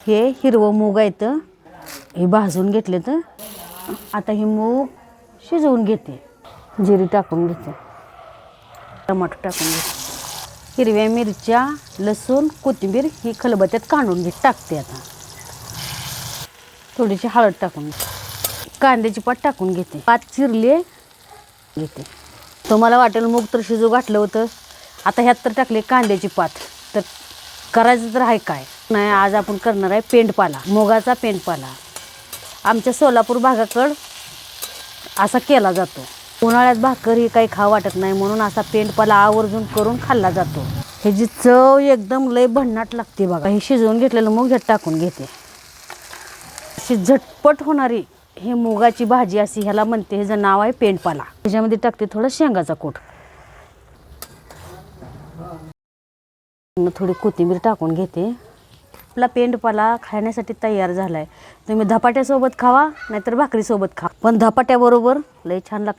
हे हिरवं मूग आहे तर हे भाजून घेतले तर आता हे मूग शिजवून घेते, जिरी टाकून घेते, टमाटर टाकून घेते, हिरव्या मिरच्या, लसूण, कोथिंबीर ही खलबत्त्यात काढून टाकते. आता थोडीशी हळद टाकून घेते, कांद्याची पात टाकून घेते, पात चिरले घेते. तुम्हाला वाटेल मूग तर शिजू घातलं होतं, आता ह्यात तर टाकले कांद्याची पात. तर करायचं तर आहे काय नाही, आज आपण करणार आहे पेंडपाला, मुगाचा पेंडपाला. आमच्या सोलापूर भागाकडं असा केला जातो. उन्हाळ्यात भाकर ही काही खावं वाटत नाही म्हणून असा पेंडपाला आवर्जून करून खाल्ला जातो. ह्याची चव एकदम लय भन्नाट लागते बघा. हे शिजवून घेतलेलं मूग ह्यात टाकून घेते. अशी झटपट होणारी ही मुगाची भाजी अशी ह्याला म्हणते, ह्याचं नाव आहे पेंडपाला. ह्याच्यामध्ये टाकते थोडा शेंगाचा कूट, थोडी कोथिंबीर टाकून घेते. आपला पेंडपाला खाण्यासाठी तयार झालाय. तुम्ही धपाट्यासोबत खावा नाहीतर भाकरीसोबत खा, पण धपाट्याबरोबर लय छान लागते.